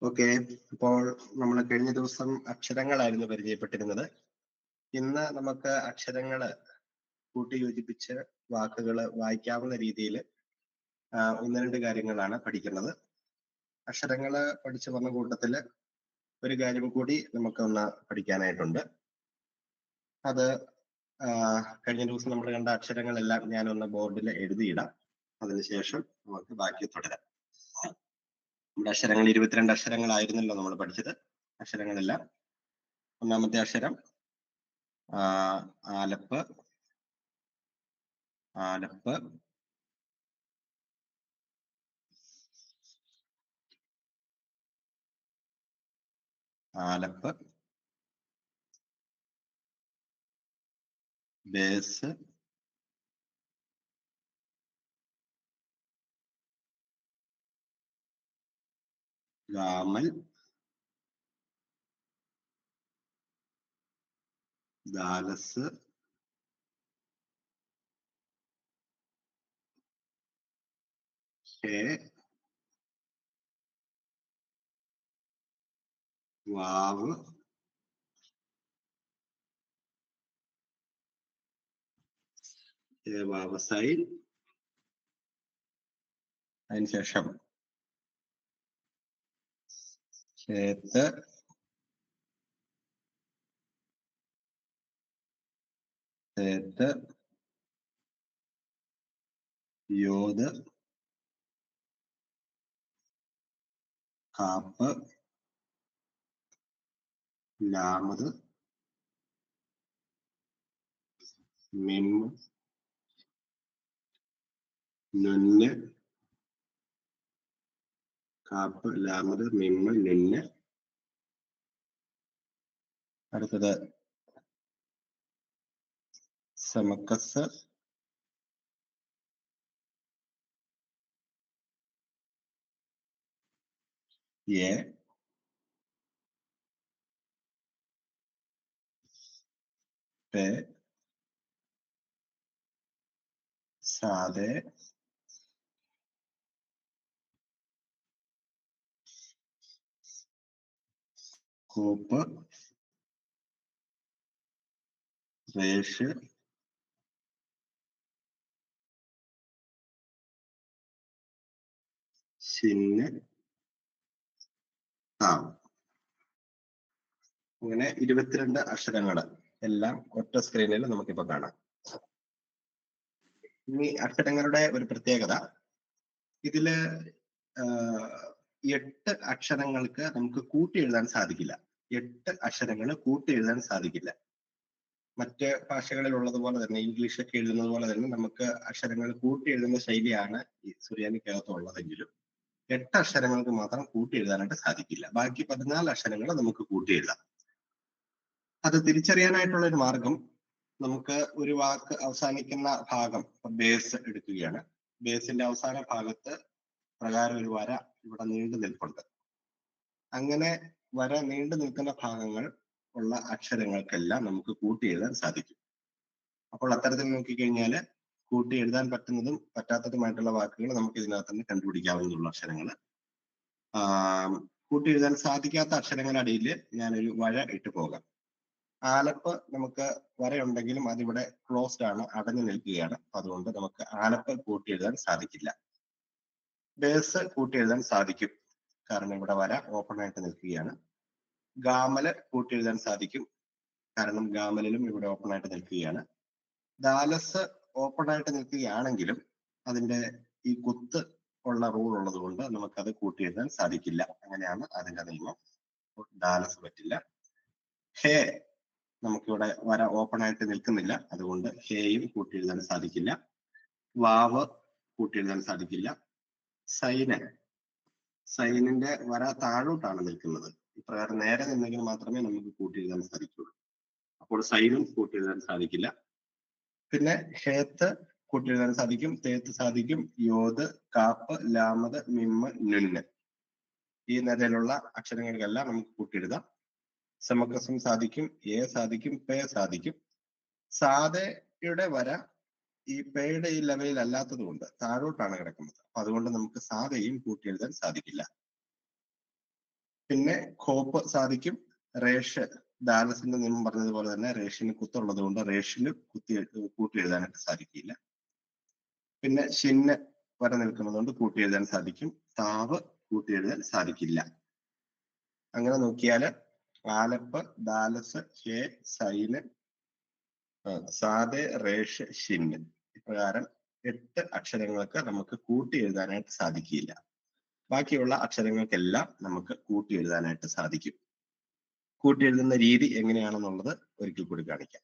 Okay. അപ്പോൾ നമ്മൾ കഴിഞ്ഞ ദിവസം അക്ഷരങ്ങളായിരുന്നു പരിചയപ്പെട്ടിരുന്നത്. ഇന്ന് നമുക്ക് അക്ഷരങ്ങള് കൂട്ടി യോജിപ്പിച്ച് വാക്കുകള് വായിക്കാവുന്ന രീതിയിൽ ഒന്ന് രണ്ട് കാര്യങ്ങളാണ് പഠിക്കുന്നത്. അക്ഷരങ്ങള് പഠിച്ചു വന്ന കൂട്ടത്തില് ഒരു കാര്യം കൂടി നമുക്കൊന്ന് പഠിക്കാനായിട്ടുണ്ട്. അത് കഴിഞ്ഞ ദിവസം നമ്മൾ കണ്ട അക്ഷരങ്ങളെല്ലാം ഞാനൊന്ന് ബോർഡിൽ എഴുതിയിടാം. അതിനുശേഷം നമുക്ക് ബാക്കി തുടരാം. നമ്മുടെ അക്ഷരങ്ങൾ 22 അക്ഷരങ്ങളായിരുന്നല്ലോ നമ്മൾ പഠിച്ചത്. അക്ഷരങ്ങളെല്ലാം ഒന്നാമത്തെ അക്ഷരം ആലപ്പ്, ആലപ്പ്, ആലപ്പ്, ബേസ്, ഗാമൽ, ദാലസ്, ഹേ, വാവ്, വാവസൈൻ, അതിനുശേഷം ചേത്ത്, ചേത്ത്, യോത്, കാപ്പ്, ലാമത്, മിം, നുന്ന്, കാപ്പ്, ലാമത്, മിമ്മ്, നുന്ന്. അടുത്തത് സമക്കസ്, യെ, പേ, സാദെ, കൂപ്പ്, റേഷ്, ഷിന്ന്, താവ്. അങ്ങനെ 22 അക്ഷരങ്ങൾ എല്ലാം ഒറ്റ സ്ക്രീനിൽ നമുക്കിപ്പോ കാണാം. ഇനി അക്ഷരങ്ങളുടെ ഒരു പ്രത്യേകത, ഇതില് 8 അക്ഷരങ്ങൾക്ക് നമുക്ക് കൂട്ടി എഴുതാൻ സാധിക്കില്ല. 8 അക്ഷരങ്ങൾ കൂട്ടി എഴുതാൻ സാധിക്കില്ല. മറ്റ് ഭാഷകളിൽ ഉള്ളതുപോലെ തന്നെ, ഇംഗ്ലീഷൊക്കെ എഴുതുന്നത് പോലെ തന്നെ നമുക്ക് അക്ഷരങ്ങൾ കൂട്ടി എഴുതുന്ന ശൈലിയാണ് ഈ സുറിയാനിക്കകത്ത് ഉള്ളതെങ്കിലും 8 അക്ഷരങ്ങൾക്ക് മാത്രം കൂട്ടി എഴുതാനായിട്ട് സാധിക്കില്ല. ബാക്കി 14 അക്ഷരങ്ങൾ നമുക്ക് കൂട്ടി എഴുതാം. അത് തിരിച്ചറിയാനായിട്ടുള്ള ഒരു മാർഗം, നമുക്ക് ഒരു വാക്ക് അവസാനിക്കുന്ന ഭാഗം ബേസ് എടുക്കുകയാണ്. ബേസിന്റെ അവസാന ഭാഗത്ത് പ്രകാരം ഒരു വര ഇവിടെ നീണ്ടു നിൽപ്പുണ്ട്. അങ്ങനെ വര നീണ്ടു നിൽക്കുന്ന ഭാഗങ്ങൾ ഉള്ള അക്ഷരങ്ങൾക്കെല്ലാം നമുക്ക് കൂട്ടി എഴുതാൻ സാധിക്കും. അപ്പോൾ അത്തരത്തിൽ നോക്കിക്കഴിഞ്ഞാൽ കൂട്ടി എഴുതാൻ പറ്റുന്നതും പറ്റാത്തതുമായിട്ടുള്ള വാക്കുകൾ നമുക്ക് ഇതിനകത്ത് തന്നെ കണ്ടുപിടിക്കാവുന്ന അക്ഷരങ്ങൾ. കൂട്ടി എഴുതാൻ സാധിക്കാത്ത അക്ഷരങ്ങളടിയിൽ ഞാനൊരു വര ഇട്ട് പോകാം. ആലപ്പ് നമുക്ക് വരയുണ്ടെങ്കിലും അതിവിടെ ക്ലോസ്ഡ് ആണ്, അടഞ്ഞു നിൽക്കുകയാണ്. അതുകൊണ്ട് നമുക്ക് ആലപ്പ് കൂട്ടി എഴുതാൻ സാധിക്കില്ല. ബേസ് കൂട്ടി എഴുതാൻ സാധിക്കും, കാരണം ഇവിടെ വര ഓപ്പൺ ആയിട്ട് നിൽക്കുകയാണ്. ഗാമല് കൂട്ടി എഴുതാൻ സാധിക്കും, കാരണം ഗാമലിലും ഇവിടെ ഓപ്പൺ ആയിട്ട് നിൽക്കുകയാണ്. ദാലസ് ഓപ്പൺ ആയിട്ട് നിൽക്കുകയാണെങ്കിലും അതിന്റെ ഈ കുത്ത് ഉള്ള റൂൾ ഉള്ളത് കൊണ്ട് നമുക്കത് കൂട്ടി എഴുതാൻ സാധിക്കില്ല. അങ്ങനെയാണ് അതിന്റെ നിയമം. ദാലസ് പറ്റില്ല. ഹേ നമുക്കിവിടെ വര ഓപ്പൺ ആയിട്ട് നിൽക്കുന്നില്ല, അതുകൊണ്ട് ഹേയും കൂട്ടി എഴുതാൻ സാധിക്കില്ല. വാവ് കൂട്ടി എഴുതാൻ സാധിക്കില്ല. സൈനിന്റെ വര താഴോട്ടാണ് നിൽക്കുന്നത്. ഇപ്രകാരം നേരെ നിന്നെങ്കിൽ മാത്രമേ നമുക്ക് കൂട്ടി എഴുതാൻ സാധിക്കുള്ളൂ. അപ്പോൾ സൈനും കൂട്ടി എഴുതാൻ സാധിക്കില്ല. പിന്നെ ഹേത്ത് കൂട്ടി എഴുതാൻ സാധിക്കും, തേത്ത് സാധിക്കും, യോത്, കാപ്പ്, ലാമത്, മിമ്മ്, നുന്ന്. ഈ നിലയിലുള്ള അക്ഷരങ്ങൾക്കെല്ലാം നമുക്ക് കൂട്ടി എഴുതാം. സമക്കസം സാധിക്കും, എ സാധിക്കും, പേ സാധിക്കും. സാധയുടെ വര ഈ പേയുടെ ഈ ലെവലിൽ അല്ലാത്തത് കൊണ്ട് താഴോട്ടാണ് കിടക്കുന്നത്. അതുകൊണ്ട് നമുക്ക് സാധയും കൂട്ടി എഴുതാൻ സാധിക്കില്ല. പിന്നെ ഖോപ്പ് സാധിക്കും. റേഷ് ദാലസിന്റെ നിയമം പറഞ്ഞതുപോലെ തന്നെ റേഷിന് കുത്തുള്ളത് കൊണ്ട് റേഷിന് കൂട്ടി എഴുതാനായിട്ട് സാധിക്കില്ല. പിന്നെ ഷിന്ന് വര നിൽക്കുന്നതുകൊണ്ട് കൂട്ടി എഴുതാൻ സാധിക്കും. താവ് കൂട്ടി എഴുതാൻ സാധിക്കില്ല. അങ്ങനെ നോക്കിയാൽ ആലപ്പ്, ദാലസ്, ഹേ, സൈന്, സാദെ, റേഷ്, ഷിന്ന് ഇപ്രകാരം 8 അക്ഷരങ്ങൾക്ക് നമുക്ക് കൂട്ടി എഴുതാനായിട്ട് സാധിക്കില്ല. ബാക്കിയുള്ള അക്ഷരങ്ങൾക്കെല്ലാം നമുക്ക് കൂട്ടി എഴുതാനായിട്ട് സാധിക്കും. കൂട്ടി എഴുതുന്ന രീതി എങ്ങനെയാണെന്നുള്ളത് ഒരിക്കൽ കൂടി കാണിക്കാം.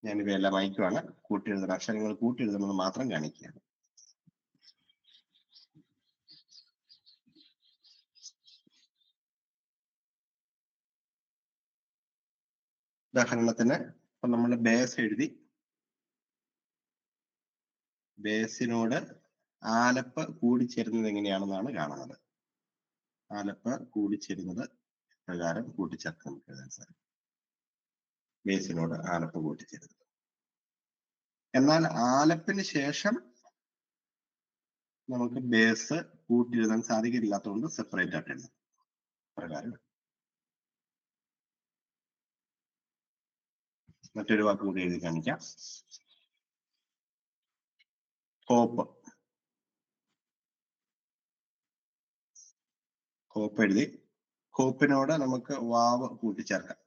ഞാനിവയെല്ലാം അയക്കുവാണ്. കൂട്ടി എഴുതുന്ന അക്ഷരങ്ങൾ കൂട്ടി എഴുതുന്നത് മാത്രം കാണിക്കുകയാണ്. ഉദാഹരണത്തിന് ഇപ്പൊ നമ്മൾ ബേസ് എഴുതി. ബേസിനോട് ആലപ്പ് കൂടിച്ചേരുന്നത് എങ്ങനെയാണെന്നാണ് കാണുന്നത്. ആലപ്പ് കൂടിച്ചേരുന്നത് പ്രകാരം കൂട്ടിച്ചേർത്ത് നമുക്ക് എഴുതാൻ സാധിക്കും. ബേസിനോട് ആലപ്പ് കൂട്ടിച്ചേരുന്നത്. എന്നാൽ ആലപ്പിന് ശേഷം നമുക്ക് ബേസ് കൂട്ടി എഴുതാൻ സാധിക്കില്ലാത്തതുകൊണ്ട് സെപ്പറേറ്റ് ആയിട്ട് എഴുതാം. പ്രകാരം മറ്റൊരു വാക്ക് കൂടി എഴുതി കാണിക്കാം. കോപ്പ്. കോപ്പ് എഴുതി. കോപ്പിനോട് നമുക്ക് വാവ് കൂട്ടിച്ചേർക്കാം.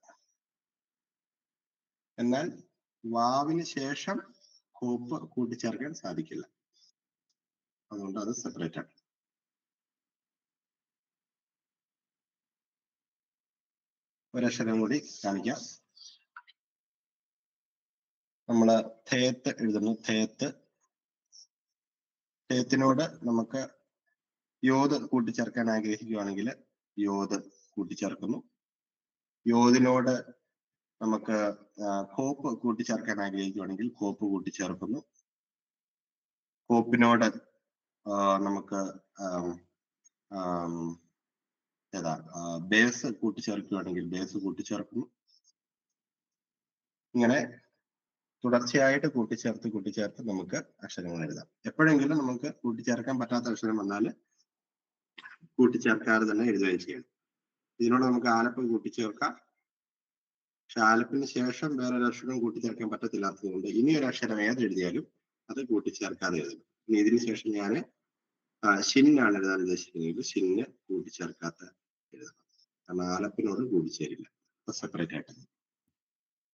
എന്നാൽ വാവിന് ശേഷം കോപ്പ് കൂട്ടിച്ചേർക്കാൻ സാധിക്കില്ല. അതുകൊണ്ട് അത് സെപ്പറേറ്റ് ആണ്. ഒരക്ഷരം കൂടി കാണിക്കാം. നമ്മള് തേത്ത് എഴുതുന്നു. തേത്ത്. തേത്തിനോട് നമുക്ക് യോത് കൂട്ടിച്ചേർക്കാൻ ആഗ്രഹിക്കുകയാണെങ്കിൽ യോത് കൂട്ടിച്ചേർക്കുന്നു. യോതിനോട് നമുക്ക് കോപ്പ് കൂട്ടിച്ചേർക്കാൻ ആഗ്രഹിക്കുകയാണെങ്കിൽ കോപ്പ് കൂട്ടിച്ചേർക്കുന്നു. കോപ്പിനോട് നമുക്ക് ബേസ് കൂട്ടിച്ചേർക്കുകയാണെങ്കിൽ ബേസ് കൂട്ടിച്ചേർക്കുന്നു. ഇങ്ങനെ തുടർച്ചയായിട്ട് കൂട്ടിച്ചേർത്ത് നമുക്ക് അക്ഷരങ്ങൾ എഴുതാം. എപ്പോഴെങ്കിലും നമുക്ക് കൂട്ടിച്ചേർക്കാൻ പറ്റാത്ത അക്ഷരം വന്നാൽ കൂട്ടിച്ചേർക്കാതെ തന്നെ എഴുതുകയും ചെയ്യണം. ഇതിനോട് നമുക്ക് ആലപ്പ് കൂട്ടിച്ചേർക്കാം. പക്ഷെ ആലപ്പിന് ശേഷം വേറൊരു അക്ഷരം കൂട്ടിച്ചേർക്കാൻ പറ്റത്തില്ലാത്തതുകൊണ്ട് ഇനി ഒരു അക്ഷരം ഏത് എഴുതിയാലും അത് കൂട്ടിച്ചേർക്കാതെ എഴുതണം. ഇനി ഇതിന് ശേഷം ഞാൻ ഷിന്നാണ് എഴുതാൻ ഉദ്ദേശിക്കുന്നത്. ഷിന്ന് കൂട്ടിച്ചേർക്കാത്ത എഴുതണം. കാരണം ആലപ്പിനോട് കൂട്ടിച്ചേരില്ല. അപ്പൊ സെപ്പറേറ്റ് ആയിട്ട്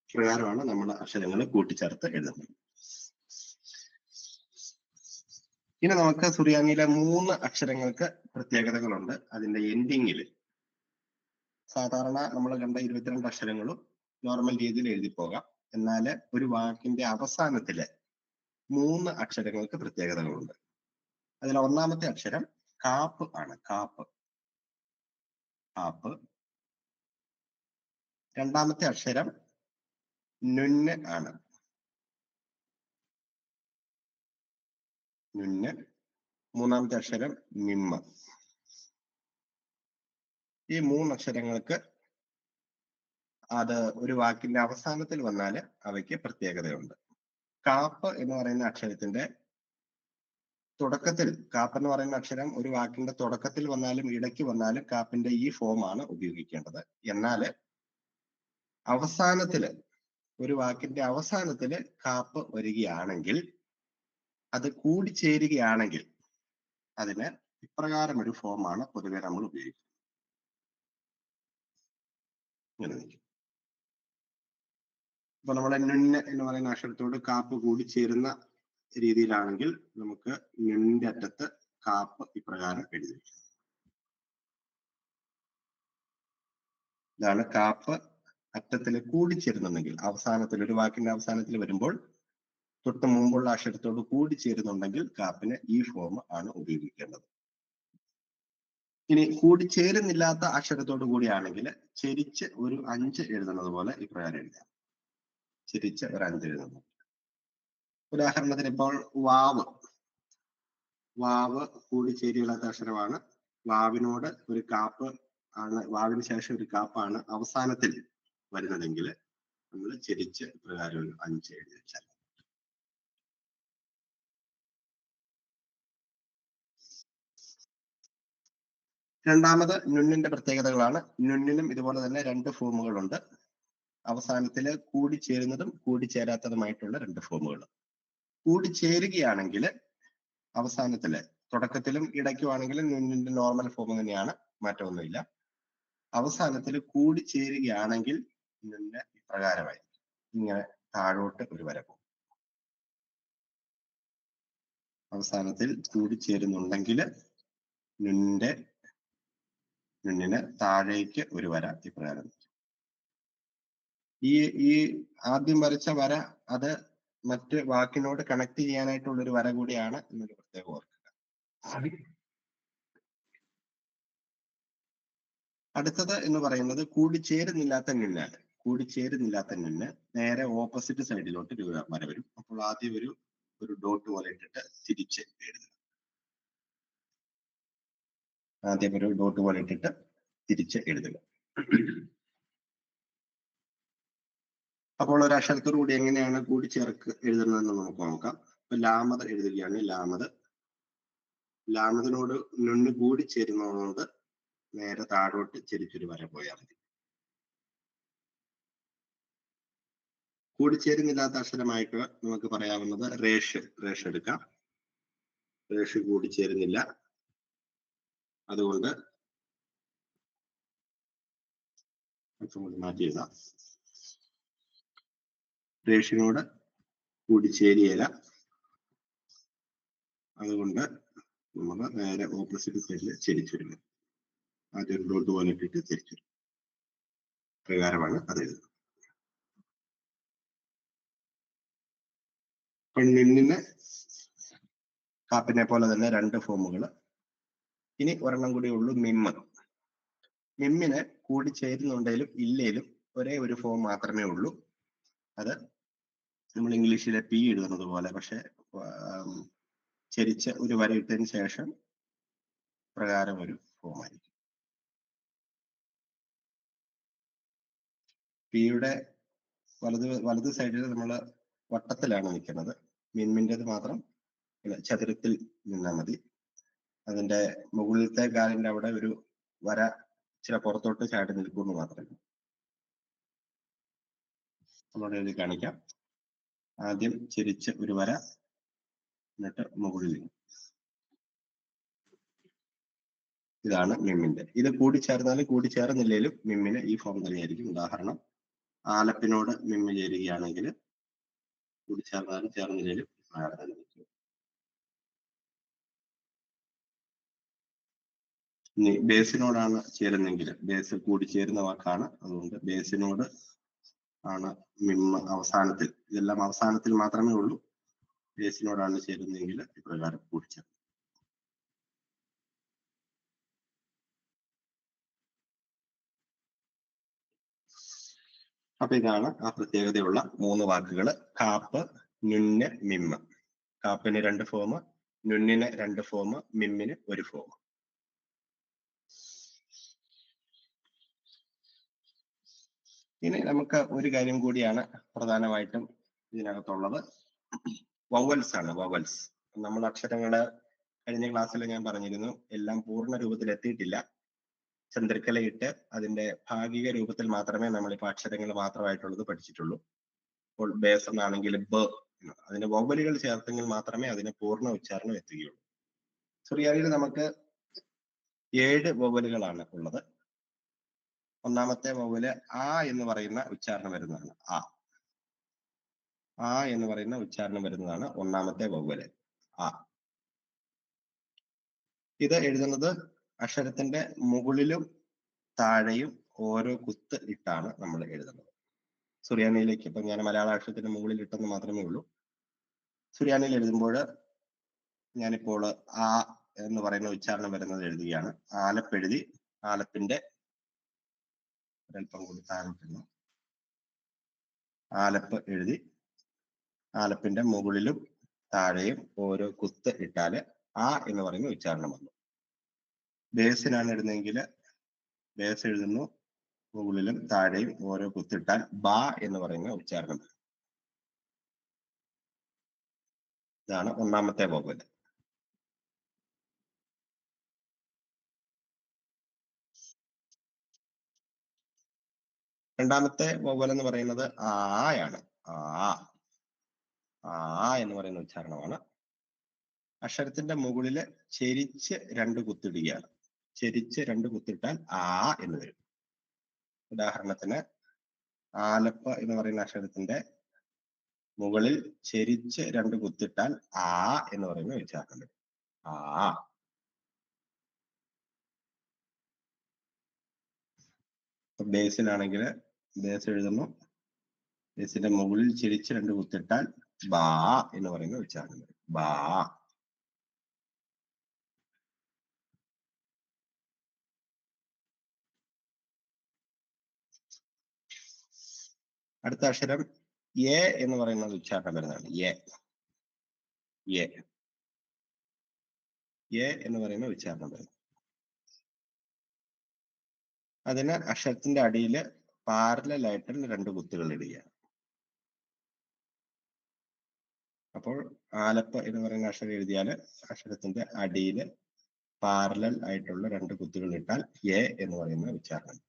പ്രകാരമാണ് നമ്മൾ അക്ഷരങ്ങൾ കൂട്ടിച്ചേർത്ത് എഴുതുന്നത്. ഇനി നമുക്ക് സുറിയാനിയിലെ 3 അക്ഷരങ്ങൾക്ക് പ്രത്യേകതകളുണ്ട്. അതിന്റെ എൻഡിങ്ങിൽ സാധാരണ നമ്മൾ കണ്ട 22 അക്ഷരങ്ങളും നോർമൽ രീതിയിൽ എഴുതി പോകാം. എന്നാൽ ഒരു വാക്കിന്റെ അവസാനത്തില് 3 അക്ഷരങ്ങൾക്ക് പ്രത്യേകതകളുണ്ട്. അതിൽ ഒന്നാമത്തെ അക്ഷരം കാപ്പ് ആണ്. കാപ്പ്. കാപ്പ്. രണ്ടാമത്തെ അക്ഷരം നുന്ന് ആണ്. നുന്ന്. മൂന്നാമത്തെ അക്ഷരം മിമ്മ. ഈ 3 അക്ഷരങ്ങൾക്ക് അത് ഒരു വാക്കിന്റെ അവസാനത്തിൽ വന്നാൽ അവയ്ക്ക് പ്രത്യേകതയുണ്ട്. കാപ്പ് എന്ന് പറയുന്ന അക്ഷരത്തിന്റെ തുടക്കത്തിൽ, കാപ്പ് എന്ന് പറയുന്ന അക്ഷരം ഒരു വാക്കിന്റെ തുടക്കത്തിൽ വന്നാലും ഇടയ്ക്ക് വന്നാലും കാപ്പിന്റെ ഈ ഫോമാണ് ഉപയോഗിക്കേണ്ടത്. എന്നാൽ അവസാനത്തില്, ഒരു വാക്കിന്റെ അവസാനത്തില് കാപ്പ് വരികയാണെങ്കിൽ, അത് കൂടിച്ചേരുകയാണെങ്കിൽ അതിന് ഇപ്രകാരം ഒരു ഫോമാണ് പൊതുവെ നമ്മൾ ഉപയോഗിക്കുന്നത്. ഇങ്ങനെ നിൽക്കും. അപ്പൊ നമ്മളെ നുന്ന് എന്ന് പറയുന്ന അക്ഷരത്തോട് കാപ്പ് കൂടിച്ചേരുന്ന രീതിയിലാണെങ്കിൽ നമുക്ക് നുന്നിന്റെ അറ്റത്ത് കാപ്പ് ഇപ്രകാരം എഴുതി വയ്ക്കാം. ഇതാണ് കാപ്പ് അറ്റത്തിൽ കൂടിച്ചേരുന്നുണ്ടെങ്കിൽ, അവസാനത്തിൽ ഒരു വാക്കിന്റെ അവസാനത്തിൽ വരുമ്പോൾ തൊട്ട് മുമ്പുള്ള അക്ഷരത്തോട് കൂടിച്ചേരുന്നുണ്ടെങ്കിൽ കാപ്പിന് ഈ ഫോം ആണ് ഉപയോഗിക്കേണ്ടത്. ഇനി കൂടിച്ചേരുന്നില്ലാത്ത അക്ഷരത്തോടു കൂടിയാണെങ്കിൽ ചെരിച്ച് ഒരു 5 എഴുതുന്നത് പോലെ ഇപ്രകാരം എഴുതാം. ചെരിച്ച് ഒരു 5 എഴുതുന്നു. ഉദാഹരണത്തിന് ഇപ്പോൾ വാവ്. വാവ് കൂടിച്ചേരിയില്ലാത്ത അക്ഷരമാണ്. വാവിനോട് ഒരു കാപ്പ് ആണ്, വാവിന് ശേഷം ഒരു കാപ്പാണ് അവസാനത്തിൽ വരുന്നതെങ്കിൽ നമ്മൾ ചെരിച്ച് പ്രകാരം ഒരു 5 എഴുതി വെച്ചാൽ രണ്ടാമത് നുന്നിന്റെ പ്രത്യേകതകളാണ്. നുന്നിനും ഇതുപോലെ തന്നെ 2 ഫോമുകളുണ്ട്. അവസാനത്തില് കൂടിച്ചേരുന്നതും കൂടിച്ചേരാത്തതുമായിട്ടുള്ള 2 ഫോമുകൾ. കൂടിച്ചേരുകയാണെങ്കിൽ അവസാനത്തില്, തുടക്കത്തിലും ഇടയ്ക്കുമാണെങ്കിലും നുന്നിന്റെ നോർമൽ ഫോം തന്നെയാണ്, മാറ്റമൊന്നുമില്ല. അവസാനത്തിൽ കൂടിച്ചേരുകയാണെങ്കിൽ നുന്ന് ഇപ്രകാരമായി ഇങ്ങനെ താഴോട്ട് ഒരു വര പോകും. അവസാനത്തിൽ കൂടിച്ചേരുന്നുണ്ടെങ്കിൽ നുന്നിന് താഴേക്ക് ഒരു വര ഇപ്രകാരം. ഈ ആദ്യം വരച്ച വര അത് മറ്റ് വാക്കിനോട് കണക്ട് ചെയ്യാനായിട്ടുള്ള ഒരു വര കൂടിയാണ് എന്നൊരു പ്രത്യേകം ഓർക്കുക. അടുത്തത് എന്ന് പറയുന്നത് കൂടിച്ചേരുന്നില്ലാത്ത നുന്നാണ്. കൂടിച്ചേരുന്നില്ലാത്ത നുന്ന് നേരെ ഓപ്പോസിറ്റ് സൈഡിലോട്ട് ഒരു വര വരും. അപ്പോൾ ആദ്യം ഒരു ഡോട്ട് പോലെ ഇട്ടിട്ട് തിരിച്ച് എഴുതുക. ആദ്യം ഒരു ഡോട്ട് പോലെ ഇട്ടിട്ട് തിരിച്ച് എഴുതുക. അപ്പോൾ ഒരു അക്ഷരത്തോടുകൂടി എങ്ങനെയാണ് കൂടിച്ചേർക്ക് എഴുതുന്നതെന്ന് നമുക്ക് നോക്കാം. ഇപ്പൊ ലാമത് എഴുതുകയാണ്. ലാമതിനോട് നുന്ന് കൂടിച്ചേരുന്നതുകൊണ്ട് നേരെ താഴോട്ട് ചെരിച്ചൊരു വര പോയാൽ മതി. കൂടിച്ചേരുന്നില്ലാത്ത അക്ഷരമായിട്ട് നമുക്ക് പറയാവുന്നത് റേഷ് എടുക്കാം. റേഷ് കൂടിച്ചേരുന്നില്ല, അതുകൊണ്ട് മാറ്റി എഴുതാം. റേഷിനോട് കൂടിച്ചേരിയല, അതുകൊണ്ട് നമ്മൾ നേരെ ഓപ്പോസിറ്റ് സൈഡിൽ ചെരിച്ചിരുന്നു. ആദ്യം ഡോട്ട് പോലെ ഇട്ടിട്ട് തിരിച്ചു പ്രകാരമാണ് അത് എഴുതുന്നത്. പെണ്ണിന് കാപ്പിനെ പോലെ തന്നെ 2 ഫോമുകൾ. ഇനി ഒരെണ്ണം കൂടി ഉള്ളൂ, മിമ്മ്. മിമ്മിന് കൂടി ചേരുന്നുണ്ടെങ്കിലും ഇല്ലേലും ഒരേ ഒരു ഫോം മാത്രമേ ഉള്ളൂ. അത് നമ്മൾ ഇംഗ്ലീഷിലെ പി എഴുതുന്നത് പോലെ, പക്ഷെ ചെരിച്ച് ഒരു വര ഇട്ടതിന് ശേഷം പ്രകാരം ഒരു ഫോം ആയിരിക്കും. പിയുടെ വലത് സൈഡിൽ നമ്മൾ വട്ടത്തിലാണ് നിൽക്കുന്നത്. മിമ്മിൻ്റെത് മാത്രം ചതുരത്തിൽ നിന്നാൽ മതി. അതിന്റെ മുകളിലത്തെ കാലിന്റെ അവിടെ ഒരു വര ചില പുറത്തോട്ട് ചാടി നിൽക്കുമെന്ന് മാത്രമേ. നമ്മുടെ എഴുതി കാണിക്കാം. ആദ്യം ചെരിച്ച് ഒരു വര, എന്നിട്ട് മുകളിൽ. ഇതാണ് മിമ്മിന്റെ. ഇത് കൂടിച്ചേർന്നാലും കൂടിച്ചേർന്നില്ലേലും മിമ്മിന് ഈ ഫോം തന്നെയായിരിക്കും. ഉദാഹരണം, ആലപ്പിനോട് മിമ്മ് ചേരുകയാണെങ്കിൽ കൂടിച്ചേർന്നാലും ചേർന്നില്ലേലും ഇനി ബേസിനോടാണ് ചേരുന്നെങ്കിൽ, ബേസ് കൂടിച്ചേരുന്ന വാക്കാണ്, അതുകൊണ്ട് ബേസിനോട് ആണ് മിമ്മ് അവസാനത്തിൽ. ഇതെല്ലാം അവസാനത്തിൽ മാത്രമേ ഉള്ളൂ. ബേസിനോടാണ് ചേരുന്നതെങ്കിൽ ഇപ്രകാരം കൂടിച്ചേർക്കും. അപ്പൊ ഇതാണ് ആ പ്രത്യേകതയുള്ള 3 വാക്കുകൾ: കാപ്പ്, നുന്ന്, മിമ്മ്. കാപ്പിന് 2 ഫോം, നുന്നിന് 2 ഫോം, മിമ്മിന് 1 ഫോം. ഇനി നമുക്ക് ഒരു കാര്യം കൂടിയാണ് പ്രധാനമായിട്ടും ഇതിനകത്തുള്ളത്. വവൽസ് ആണ്. വവൽസ്. നമ്മൾ അക്ഷരങ്ങള് കഴിഞ്ഞ ക്ലാസ്സിൽ ഞാൻ പറഞ്ഞിരുന്നു, എല്ലാം പൂർണ്ണ രൂപത്തിൽ എത്തിയിട്ടില്ല. ചന്ദ്രക്കലയിട്ട് അതിന്റെ ഭാഗിക രൂപത്തിൽ മാത്രമേ നമ്മളിപ്പോ അക്ഷരങ്ങൾ മാത്രമായിട്ടുള്ളത് പഠിച്ചിട്ടുള്ളൂ. ഇപ്പോൾ ബേസ് എന്നാണെങ്കിൽ ബ, അതിന് വവലുകൾ ചേർത്തെങ്കിൽ മാത്രമേ അതിന് പൂർണ്ണ ഉച്ചാരണം എത്തുകയുള്ളൂ. സുറിയാനിയിൽ നമുക്ക് 7 വവലുകളാണ് ഉള്ളത്. ഒന്നാമത്തെ വവല് ആ എന്ന് പറയുന്ന ഉച്ചാരണം വരുന്നതാണ്. ആ എന്ന് പറയുന്ന ഉച്ചാരണം വരുന്നതാണ് ഒന്നാമത്തെ വവ്വല്, ആ. ഇത് എഴുതുന്നത് അക്ഷരത്തിന്റെ മുകളിലും താഴെയും ഓരോ കുത്ത് ഇട്ടാണ് നമ്മൾ എഴുതുന്നത്. സുറിയാനിയിലേക്ക് ഇപ്പൊ ഞാൻ മലയാള അക്ഷരത്തിന്റെ മുകളിൽ ഇട്ടെന്ന് മാത്രമേ ഉള്ളൂ. സുറിയാനിയിൽ എഴുതുമ്പോൾ ഞാനിപ്പോൾ ആ എന്ന് പറയുന്ന ഉച്ചാരണം വരുന്നത് എഴുതുകയാണ്. ആലപ്പെഴുതി, ആലപ്പിന്റെ ഒരൽപ്പം കൂടി താഴോട്ടിരുന്നു, ആലപ്പ് എഴുതി, ആലപ്പിന്റെ മുകളിലും താഴെയും ഓരോ കുത്ത് ഇട്ടാല് ആ എന്ന് പറയുന്ന ഉച്ചാരണം വന്നു. ബേസിനാണ് ഇടുന്നതെങ്കിൽ ബേസ് എഴുതുന്നു, മുകളിലും താഴെയും ഓരോ കുത്തിട്ടാൽ ബ എന്ന് പറയുന്ന ഉച്ചാരണം. ഇതാണ് ഒന്നാമത്തെ വവ്വൽ. രണ്ടാമത്തെ വവ്വൽ എന്ന് പറയുന്നത് ആയാണ്. ആ എന്ന് പറയുന്ന ഉച്ചാരണമാണ്. അക്ഷരത്തിന്റെ മുകളില് ചെരിച്ച് 2 കുത്തിടുകയാണ്. ചെരിച്ച് 2 കുത്തിട്ടാൽ ആ എന്ന് വരും. ഉദാഹരണത്തിന് ആലപ്പ എന്ന് പറയുന്ന അക്ഷരത്തിന്റെ മുകളിൽ ചെരിച്ച് 2 കുത്തിട്ടാൽ ആ എന്ന് പറയുന്ന ഉച്ചാരണം വരും. ആ. ബേസിലാണെങ്കിൽ ബേസ് എഴുതുന്നു. ബേസിന്റെ മുകളിൽ ചെരിച്ച് 2 കുത്തിട്ടാൽ ബാ എന്ന് പറയുന്ന ഉച്ചാരണം വരും. ബാ. അടുത്ത അക്ഷരം എ എന്ന് പറയുന്നത് ഉച്ചാരണം വരുന്നതാണ്. എ എന്ന് പറയുന്ന ഉച്ചാരണം വരുന്നത്. അതിന് അക്ഷരത്തിന്റെ അടിയിൽ പാരലൽ ആയിട്ട് 2 കുത്തുകൾ ഇടുകയാണ്. അപ്പോൾ ആലപ്പ എന്ന് പറയുന്ന അക്ഷരം എഴുതിയാൽ അക്ഷരത്തിന്റെ അടിയിൽ പാരലൽ ആയിട്ടുള്ള 2 കുത്തുകൾ ഇട്ടാൽ എ എന്ന് പറയുന്ന ഉച്ചാരണം.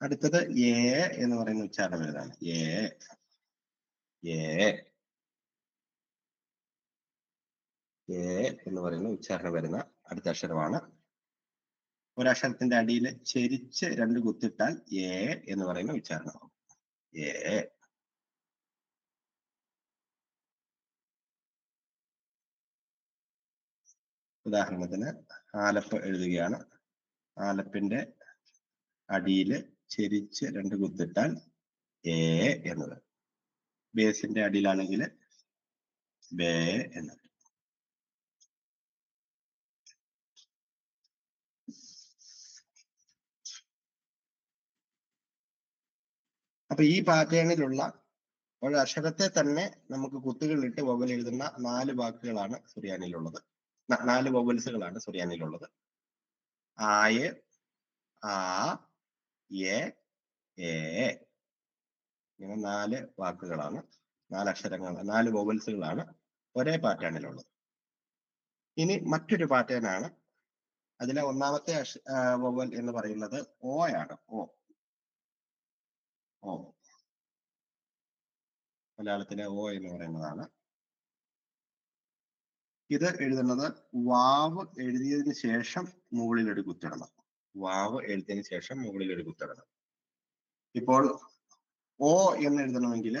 അടുത്തത് എ എന്ന് പറയുന്ന ഉച്ചാരണം വരുന്നതാണ്. എ എന്ന് പറയുന്ന ഉച്ചാരണം വരുന്ന അടുത്ത അക്ഷരമാണ്. ഒരക്ഷരത്തിന്റെ അടിയിൽ ചെരിച്ച് 2 കുത്തിട്ടാൽ എ എന്ന് പറയുന്ന ഉച്ചാരണമാകും. എ. ഉദാഹരണത്തിന് ആലപ്പ് എഴുതുകയാണ്. ആലപ്പിന്റെ അടിയിൽ ചെരിച്ച് 2 കുത്തിട്ടാൽ എ എന്നത്. ബേസിന്റെ അടിയിലാണെങ്കിൽ ബേ എന്നത്. അപ്പൊ ഈ പാറ്റേണിലുള്ള ഒരക്ഷരത്തെ തന്നെ നമുക്ക് കുത്തുകളിട്ട് വവ്വൽ എഴുതുന്ന 4 വാക്കുകളാണ് സുറിയാനിയിലുള്ളത്. 4 വവ്വൽസുകളാണ് സുറിയാനിയിലുള്ളത്. ആയ്, ആ, എ, ഇങ്ങനെ 4 വാക്കുകളാണ്, 4 അക്ഷരങ്ങൾ, 4 വവ്വൽസുകളാണ് ഒരേ പാറ്റേണിലുള്ളത്. ഇനി മറ്റൊരു പാറ്റേൺ ആണ്. അതിലെ ഒന്നാമത്തെ വവ്വൽ എന്ന് പറയുന്നത് ഓ ആണ്. ഓ മലയാളത്തിലെ ഓ എന്ന് പറയുന്നതാണ്. ഇത് എഴുതുന്നത് വാവ് എഴുതിയതിനു ശേഷം മുകളിൽ ഒരു കുത്തിടണം. വാവ് എഴുതിയതിനു ശേഷം മുകളിൽ ഒരു കുത്തിടണം. ഇപ്പോൾ ഓ എന്ന് എഴുതണമെങ്കിൽ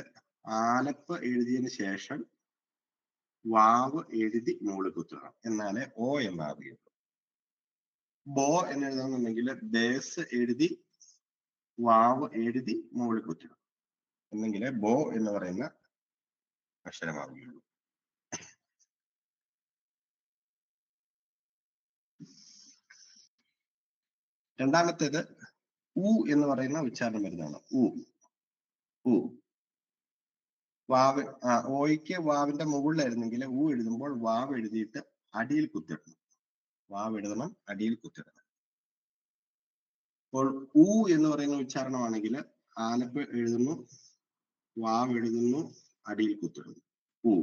ആലപ്പ് എഴുതിയതിനു ശേഷം വാവ് എഴുതി മുകളിൽ കുത്തിടണം. എന്നാലേ ഓ എന്നാവുകയുള്ളൂ. ബോ എന്ന് എഴുതണമെന്നുണ്ടെങ്കിൽ ബേസ് എഴുതി വാവ് എഴുതി മുകളിൽ കുത്തിടണം. എന്നെങ്കിലേ ബോ എന്ന് പറയുന്ന അക്ഷരമാവുകയുള്ളൂ. രണ്ടാമത്തേത് ഉ എന്ന് പറയുന്ന ഉച്ചാരണം വരുന്നതാണ്. ഉ. വാവ് ഓയ്ക്ക് വാവിന്റെ മുകളിലായിരുന്നെങ്കിൽ ഉ എഴുതുമ്പോൾ വാവ് എഴുതിയിട്ട് അടിയിൽ കുത്തിടണം. വാവ് എഴുതണം, അടിയിൽ കുത്തിടണം. അപ്പോൾ ഉ എന്ന് പറയുന്ന ഉച്ചാരണമാണെങ്കിൽ ആലപ്പ് എഴുതുന്നു, വാവ് എഴുതുന്നു, അടിയിൽ കുത്തിടുന്നു. ഉ.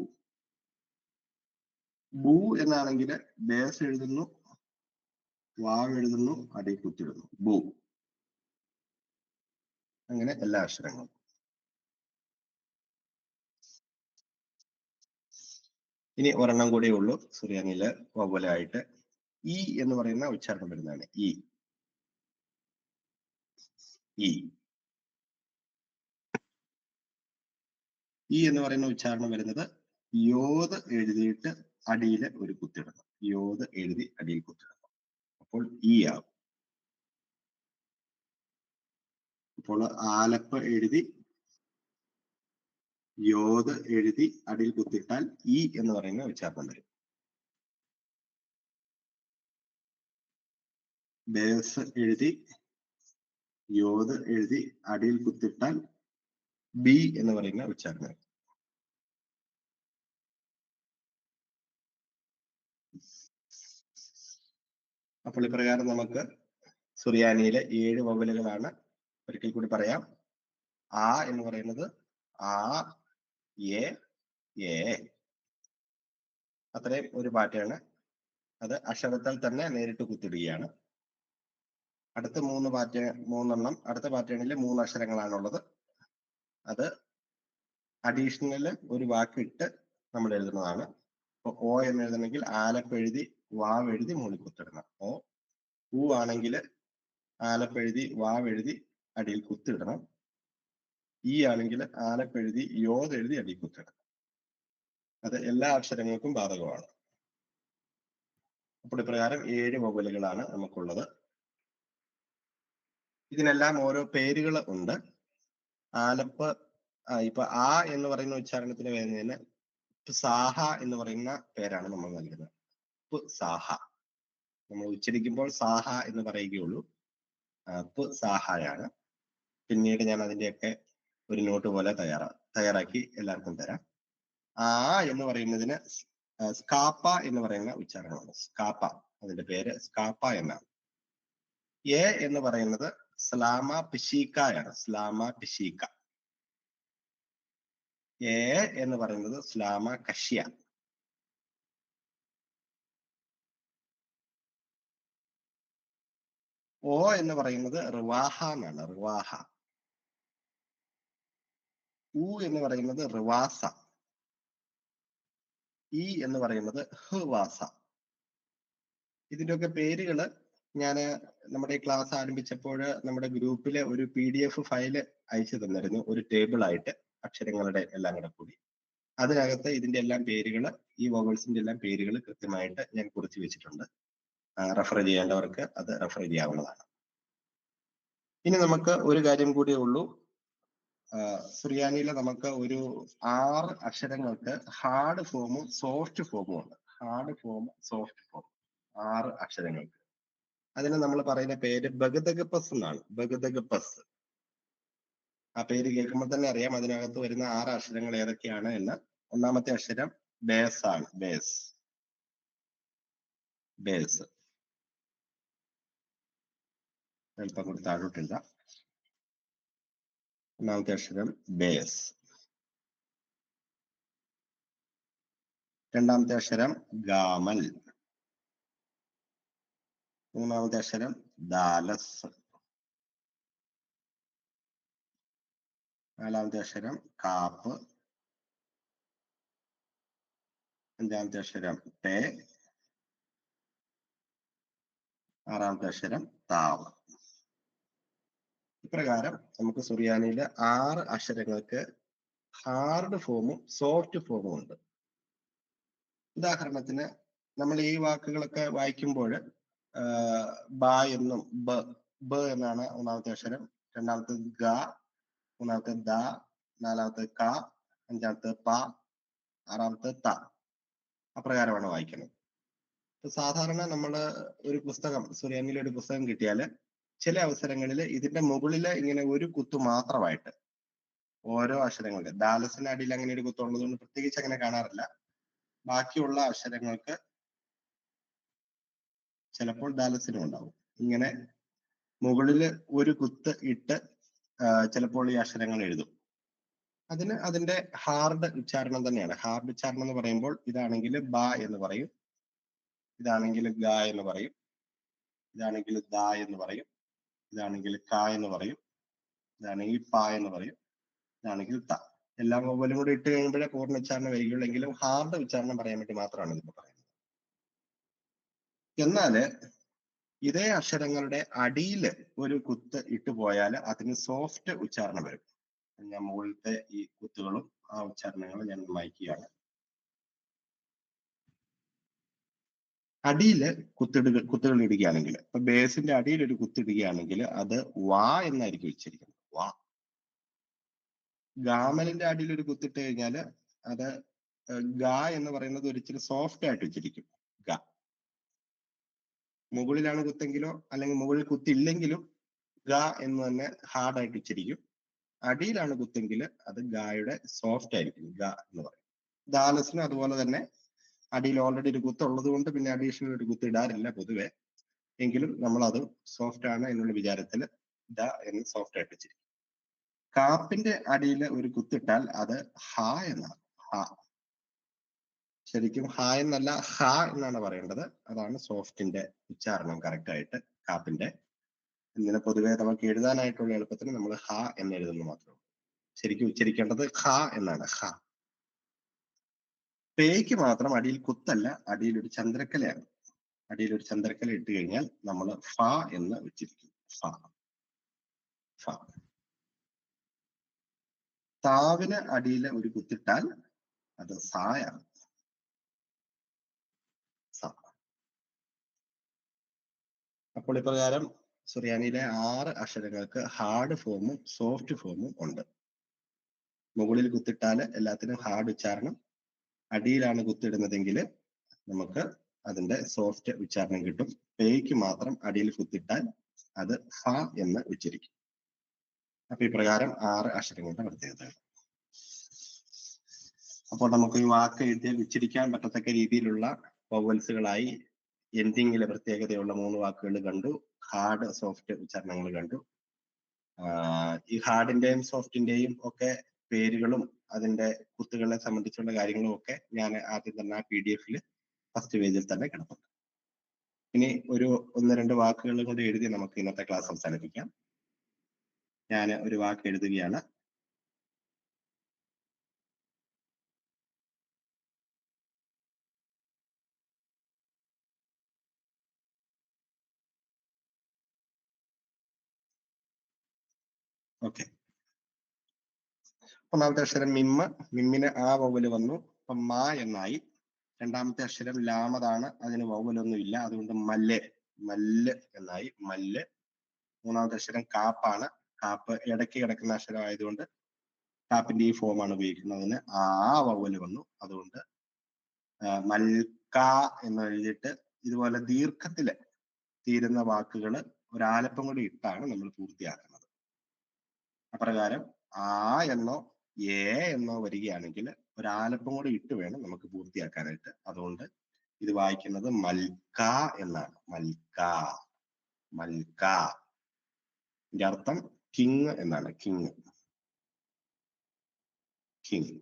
ബു എന്നാണെങ്കിൽ ബേസ് എഴുതുന്നു, വാവ് എഴുതുന്നു, അടിയിൽ കുത്തിടുന്നു. ബു. അങ്ങനെ എല്ലാ അക്ഷരങ്ങളും. ഇനി ഒരെണ്ണം കൂടിയേ ഉള്ളൂ സുറിയാനിയില് വവ്വലായിട്ട്. ഇ എന്ന് പറയുന്ന ഉച്ചാരണം വരുന്നതാണ്. ഇ എന്ന് പറയുന്ന ഉച്ചാരണം വരുന്നത് യോത് എഴുതിയിട്ട് അടിയിൽ ഒരു കുത്തിടണം. യോത് എഴുതി അടിയിൽ കുത്തിടണം. അപ്പോൾ ഈ ആവും. അപ്പോൾ ആലപ്പ് എഴുതി യോത് എഴുതി അടിയിൽ കുത്തിട്ടാൽ ഈ എന്ന് പറയുന്ന ഉച്ചാരണം വരും. ബേസ് എഴുതി യോത് എഴുതി അടിയിൽ കുത്തിട്ടാൽ ബി എന്ന് പറയുന്ന ഉച്ചാരണം വരും. അപ്പോൾ ഇപ്രകാരം നമുക്ക് സുറിയാനിയിലെ 7 വവ്വലുകളാണ്. ഒരിക്കൽ കൂടി പറയാം. ആ എന്ന് പറയുന്നത് ആ, എ, അത്രയും ഒരു പാറ്റേണ്. അത് അക്ഷരത്താൽ തന്നെ നേരിട്ട് കുത്തിടുകയാണ്. അടുത്ത മൂന്നെണ്ണം അടുത്ത പാറ്റേണിൽ 3 അക്ഷരങ്ങളാണുള്ളത്. അത് അഡീഷണൽ ഒരു വാക്കിട്ട് നമ്മൾ എഴുതുന്നതാണ്. ഇപ്പൊ ഓ എന്ന് എഴുതണമെങ്കിൽ ആലപ്പെഴുതി വാവെഴുതി മുകളിൽ കുത്തിടണം. ഊ ആണെങ്കിൽ ആലപ്പെഴുതി വാവെഴുതി അടിയിൽ കുത്തിടണം. ഈ ആണെങ്കിൽ ആലപ്പെഴുതി യോതെഴുതി അടിയിൽ കുത്തിടണം. അത് എല്ലാ അക്ഷരങ്ങൾക്കും ബാധകമാണ്. അപ്പോൾ ഇപ്രകാരം 7 വവലുകളാണ് നമുക്കുള്ളത്. ഇതിനെല്ലാം ഓരോ പേരുകൾ ഉണ്ട്. ആലപ്പ് ഇപ്പൊ ആ എന്ന് പറയുന്ന ഉച്ചാരണത്തിന് വരുന്നതിന് സാഹ എന്ന് പറയുന്ന പേരാണ് നമ്മൾ നൽകുന്നത്. സാഹ നമ്മൾ ഉച്ചരിക്കുമ്പോൾ സാഹ എന്ന് പറയുകയുള്ളൂ. സാഹയാണ്. പിന്നീട് ഞാൻ അതിന്റെയൊക്കെ ഒരു നോട്ട് പോലെ തയ്യാറാക്കി എല്ലാവർക്കും തരാം. ആ എന്ന് പറയുന്നതിന് സ്കാപ്പ എന്ന് പറയുന്ന ഉച്ചാരണമാണ്. സ്കാപ്പ, അതിന്റെ പേര് സ്കാപ്പ എന്നാണ്. എ എന്ന് പറയുന്നത് സ്ലാമ പിശീക്കയാണ്. സ്ലാമ പിശീക്ക. എ എന്ന് പറയുന്നത് സ്ലാമ കഷ്യ. ഓ എന്ന് പറയുന്നത് റിവാഹ എന്നാണ്. റിവാഹ. ഉ എന്ന് പറയുന്നത് റിവാസ. ഇ എന്ന് പറയുന്നത് ഹ്വാസ. ഇതിന്റെയൊക്കെ പേരുകള് ഞാൻ നമ്മുടെ ക്ലാസ് ആരംഭിച്ചപ്പോൾ നമ്മുടെ ഗ്രൂപ്പിലെ ഒരു PDF ഫയല് അയച്ചു തന്നിരുന്നു, ഒരു ടേബിൾ ആയിട്ട് അക്ഷരങ്ങളുടെ എല്ലാം കൂടെ കൂടി. അതിനകത്ത് ഇതിന്റെ എല്ലാം പേരുകൾ, ഈ വോവൽസിന്റെ എല്ലാം പേരുകൾ കൃത്യമായിട്ട് ഞാൻ കുറിച്ച് വെച്ചിട്ടുണ്ട്. റെഫർ ചെയ്യേണ്ടവർക്ക് അത് റെഫർ ചെയ്യാവുന്നതാണ്. ഇനി നമുക്ക് ഒരു കാര്യം കൂടിയേ ഉള്ളൂ. സുറിയാനിയിൽ നമുക്ക് ഒരു 6 അക്ഷരങ്ങൾക്ക് ഹാർഡ് ഫോമും സോഫ്റ്റ് ഫോമും ഉണ്ട്. Hard form, soft foam, 6 അക്ഷരങ്ങൾക്ക്. അതിന് നമ്മൾ പറയുന്ന പേര് ബഗദഗപ്പസ് എന്നാണ്. ബഗദഗപ്പസ്. ആ പേര് കേൾക്കുമ്പോൾ തന്നെ അറിയാം അതിനകത്ത് വരുന്ന 6 അക്ഷരങ്ങൾ ഏതൊക്കെയാണ് എന്ന്. ഒന്നാമത്തെ അക്ഷരം ബേസ് ആണ്. ബേസ്. ബേസ് അല്പം കൂടി താഴോട്ടില്ല. ഒന്നാമത്തെ അക്ഷരം ബേസ്. രണ്ടാമത്തെ അക്ഷരം ഗാമൽ. മൂന്നാമത്തെ അക്ഷരം ദാലസ്. നാലാമത്തെ അക്ഷരം കാപ്പ്. അഞ്ചാമത്തെ അക്ഷരം ടേ. ആറാമത്തെ അക്ഷരം താവ്. ഇപ്രകാരം നമുക്ക് സുറിയാനിയിലെ 6 അക്ഷരങ്ങൾക്ക് ഹാർഡ് ഫോമും സോഫ്റ്റ് ഫോമും ഉണ്ട്. ഉദാഹരണത്തിന് നമ്മൾ ഈ വാക്കുകളൊക്കെ വായിക്കുമ്പോൾ ബ എന്നും ബ എന്നാണ് ഒന്നാമത്തെ അക്ഷരം. രണ്ടാമത്തെ ഗ, മൂന്നാമത്തെ ദ, നാലാമത്തെ ക, അഞ്ചാമത്തെ പ, ആറാമത്തെ ത. അപ്രകാരമാണ് വായിക്കുന്നത്. സാധാരണ നമ്മൾ ഒരു പുസ്തകം, സുറിയാനിയിലെ ഒരു പുസ്തകം കിട്ടിയാൽ ചില അവസരങ്ങളിൽ ഇതിന്റെ മുകളിൽ ഇങ്ങനെ ഒരു കുത്തു മാത്രമായിട്ട് ഓരോ അക്ഷരങ്ങളുടെ, ദാലസിന്റെ അടിയിൽ അങ്ങനെ ഒരു കുത്തുള്ളതുകൊണ്ട് പ്രത്യേകിച്ച് അങ്ങനെ കാണാറില്ല. ബാക്കിയുള്ള അക്ഷരങ്ങൾക്ക് ചിലപ്പോൾ ദാലസിനും ഉണ്ടാവും. ഇങ്ങനെ മുകളിൽ ഒരു കുത്ത് ഇട്ട് ചിലപ്പോൾ ഈ അക്ഷരങ്ങൾ എഴുതും. അതിന് അതിന്റെ ഹാർഡ് ഉച്ചാരണം തന്നെയാണ്. ഹാർഡ് ഉച്ചാരണം എന്ന് പറയുമ്പോൾ ഇതാണെങ്കിൽ ബ എന്ന് പറയും, ഇതാണെങ്കിൽ ഗ എന്ന് പറയും, ഇതാണെങ്കിൽ ദ എന്ന് പറയും, ഇതാണെങ്കിൽ ക എന്ന് പറയും, ഇതാണെങ്കിൽ പ എന്ന് പറയും, ഇതാണെങ്കിൽ ത. എല്ലാം വവ്വലും കൂടി ഇട്ട് കഴിയുമ്പോഴേ പൂർണ്ണ ഉച്ചാരണം വരികയുള്ളൂ. എങ്കിലും ഹാർഡ് ഉച്ചാരണം പറയാൻ വേണ്ടി മാത്രമാണ് ഇതിപ്പോ പറയുന്നത്. എന്നാല് ഇതേ അക്ഷരങ്ങളുടെ അടിയിൽ ഒരു കുത്ത് ഇട്ടു പോയാൽ അതിന് സോഫ്റ്റ് ഉച്ചാരണം വരും. ഞാൻ മുകളിലത്തെ ഈ കുത്തുകളും ആ ഉച്ചാരണങ്ങളും ഞാൻ വായിക്കുകയാണ്. അടിയിൽ കുത്തുകൾ ഇടുകയാണെങ്കിൽ, ഇപ്പൊ ബേസിന്റെ അടിയിൽ ഒരു കുത്തിടുകയാണെങ്കിൽ അത് വാ എന്നായിരിക്കും ഉച്ചരിക്കുന്നത്. വാ. ഗാമലിന്റെ അടിയിൽ ഒരു കുത്തിട്ട് കഴിഞ്ഞാൽ അത് ഗ എന്ന് പറയുന്നത് ഒരിച്ചിരി സോഫ്റ്റ് ആയിട്ട് ഉച്ചരിക്കും. ഗ. മുകളിലാണ് കുത്തെങ്കിലോ അല്ലെങ്കിൽ മുകളിൽ കുത്തില്ലെങ്കിലും ഗ എന്ന് തന്നെ ഹാർഡായിട്ട് ഉച്ചരിക്കും. അടിയിലാണ് കുത്തെങ്കിൽ അത് ഗായുടെ സോഫ്റ്റ് ആയിരിക്കും. ഗ എന്ന് പറയും. ദാലസിനും അതുപോലെ തന്നെ അടിയിൽ ഓൾറെഡി ഒരു കുത്ത് ഉള്ളത് കൊണ്ട് പിന്നെ അഡീഷണൽ ഒരു കുത്ത് ഇടാറില്ല പൊതുവെ. എങ്കിലും നമ്മൾ അത് സോഫ്റ്റ് ആണ് എന്നുള്ള വിചാരത്തിൽ ദ എന്ന് സോഫ്റ്റ് ആയിട്ട് വെച്ചിരിക്കും. കാപ്പിന്റെ അടിയിൽ ഒരു കുത്തിട്ടാൽ അത് ഹ എന്നാണ്. ഹ. ശരിക്കും ഹ എന്നല്ല ഹ എന്നാണ് പറയേണ്ടത്. അതാണ് സോഫ്റ്റിന്റെ ഉച്ചാരണം കറക്റ്റ് ആയിട്ട് കാപ്പിന്റെ. ഇങ്ങനെ പൊതുവെ നമുക്ക് എഴുതാനായിട്ടുള്ള എളുപ്പത്തിന് നമ്മൾ ഹ എന്ന് എഴുതുന്നു മാത്രമേ ഉള്ളൂ. ശരിക്കും ഉച്ചരിക്കേണ്ടത് ഹ എന്നാണ്, ഹ. പേയ്ക്ക് മാത്രം അടിയിൽ കുത്തല്ല, അടിയിൽ ഒരു ചന്ദ്രക്കലയാണ്. അടിയിൽ ഒരു ചന്ദ്രക്കല ഇട്ട് കഴിഞ്ഞാൽ നമ്മൾ ഫ എന്ന് ഉച്ചരിക്കും. ഫ, ഫ. താവിന് അടിയിൽ ഒരു കുത്തിട്ടാൽ അത് സായാണ്. സ. അപ്പോൾ ഇപ്രകാരം സുറിയാനിയിലെ 6 അക്ഷരങ്ങൾക്ക് ഹാർഡ് ഫോമും സോഫ്റ്റ് ഫോമും ഉണ്ട്. മുകളിൽ കുത്തിട്ടാൽ എല്ലാത്തിനും ഹാർഡ് ഉച്ചാരണം, അടിയിലാണ് കുത്തിടുന്നതെങ്കിൽ നമുക്ക് അതിന്റെ സോഫ്റ്റ് ഉച്ചാരണം കിട്ടും. പേയ്ക്ക് മാത്രം അടിയിൽ കുത്തിട്ടാൽ അത് ഫ എന്ന് ഉച്ചരിക്കും. അപ്പൊ ഇപ്രകാരം 6 അക്ഷരങ്ങളുടെ പ്രത്യേകതകൾ. അപ്പോൾ നമുക്ക് ഈ വാക്ക് എഴുതിയാൽ ഉച്ചരിക്കാൻ പറ്റത്തക്ക രീതിയിലുള്ള വവൽസുകളായി എൻഡിങ്ങിലെ പ്രത്യേകതയുള്ള 3 വാക്കുകൾ കണ്ടു. ഹാർഡ് സോഫ്റ്റ് ഉച്ചാരണങ്ങൾ കണ്ടു. ഈ ഹാർഡിന്റെയും സോഫ്റ്റിന്റെയും ഒക്കെ പേരുകളും അതിന്റെ കുത്തുകളെ സംബന്ധിച്ചുള്ള കാര്യങ്ങളും ഒക്കെ ഞാൻ ആദ്യം തന്നെ ആ PDF-ൽ ഫസ്റ്റ് പേജിൽ തന്നെ കിടപ്പുണ്ട്. ഇനി ഒരു 1-2 വാക്കുകൾ കൂടി എഴുതി നമുക്ക് ഇന്നത്തെ ക്ലാസ് അവസാനിപ്പിക്കാം. ഞാൻ ഒരു വാക്ക് എഴുതുകയാണ്. ഓക്കെ. ഒന്നാമത്തെ അക്ഷരം മിമ്മ്. മിമ്മിന് ആ വവ്വല് വന്നു, അപ്പൊ മാ എന്നായി. രണ്ടാമത്തെ അക്ഷരം ലാമതാണ്, അതിന് വവ്വലൊന്നും ഇല്ല, അതുകൊണ്ട് മല്ല്, മല്ല് എന്നായി, മല്ല്. മൂന്നാമത്തെ അക്ഷരം കാപ്പാണ്. കാപ്പ് ഇടയ്ക്ക് കിടക്കുന്ന അക്ഷരം ആയതുകൊണ്ട് കാപ്പിന്റെ ഈ ഫോമാണ് ഉപയോഗിക്കുന്നത്. അതിന് ആ വവ്വല് വന്നു, അതുകൊണ്ട് മൽക്ക എന്ന് എഴുതിയിട്ട് ഇതുപോലെ ദീർഘത്തില് തീരുന്ന വാക്കുകൾ ഒരാലപ്പം കൂടി ഇട്ടാണ് നമ്മൾ പൂർത്തിയാക്കുന്നത്. അപ്രകാരം ആ എന്നോ ഏ എന്നോ വരികയാണെങ്കിൽ ഒരാലപ്പം കൂടി ഇട്ട് വേണം നമുക്ക് പൂർത്തിയാക്കാനായിട്ട്. അതുകൊണ്ട് ഇത് വായിക്കുന്നത് മൽക്ക എന്നാണ്. മൽക്ക, മൽക്ക. ഇതിന്റെ അർത്ഥം കിങ് എന്നാണ്. King, king.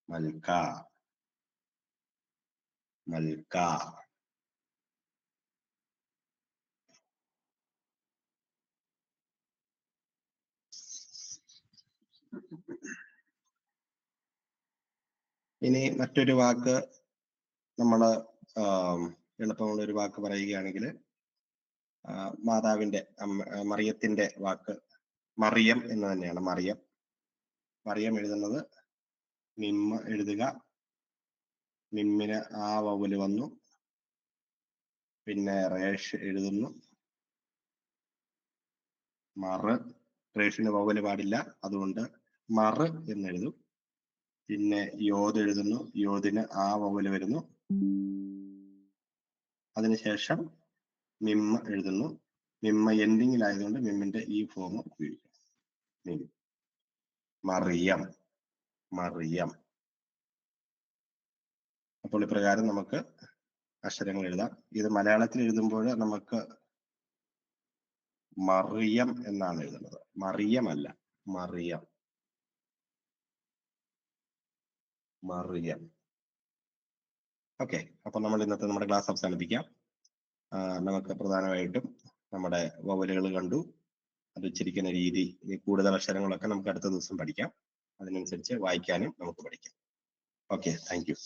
മൽക്ക, മൽക്ക. ഇനി മറ്റൊരു വാക്ക് നമ്മള് എളുപ്പമുള്ള ഒരു വാക്ക് പറയുകയാണെങ്കിൽ മാതാവിന്റെ മറിയത്തിന്റെ വാക്ക് മറിയം എന്ന് തന്നെയാണ്. മറിയം. മറിയം എഴുതുന്നത് മിമ്മ എഴുതുക. മിമ്മിന് ആ വവ്വല് വന്നു, പിന്നെ റേഷ് എഴുതുന്നു. മറ്, റേഷിന് വവ്വല് പാടില്ല, അതുകൊണ്ട് മറ് എന്ന് എഴുതും. പിന്നെ യോദ് എഴുതുന്നു, യോദിന് ആ വവ്വല് വരുന്നു. അതിനുശേഷം മിമ്മ എഴുതുന്നു. മിമ്മ എൻഡിങ്ങിലായതുകൊണ്ട് മിമ്മിന്റെ ഈ ഫോം ഉപയോഗിക്കും. മിം, മറിയം, മറിയം. അപ്പോൾ ഇപ്രകാരം നമുക്ക് അക്ഷരങ്ങൾ എഴുതാം. ഇത് മലയാളത്തിൽ എഴുതുമ്പോൾ നമുക്ക് മറിയം എന്നാണ് എഴുതുന്നത്, മറിയമല്ല, മറിയം, മറിയം. ഓക്കെ. അപ്പൊ നമ്മൾ ഇന്നത്തെ നമ്മുടെ ക്ലാസ് അവസാനിപ്പിക്കാം. നമുക്ക് പ്രധാനമായിട്ടും നമ്മുടെ വവലുകൾ കണ്ടു, അത് ഉച്ചരിക്കുന്ന രീതി, കൂടുതൽ അക്ഷരങ്ങളൊക്കെ നമുക്ക് അടുത്ത ദിവസം പഠിക്കാം. അതിനനുസരിച്ച് വായിക്കാനും നമുക്ക് പഠിക്കാം. Okay, thank you.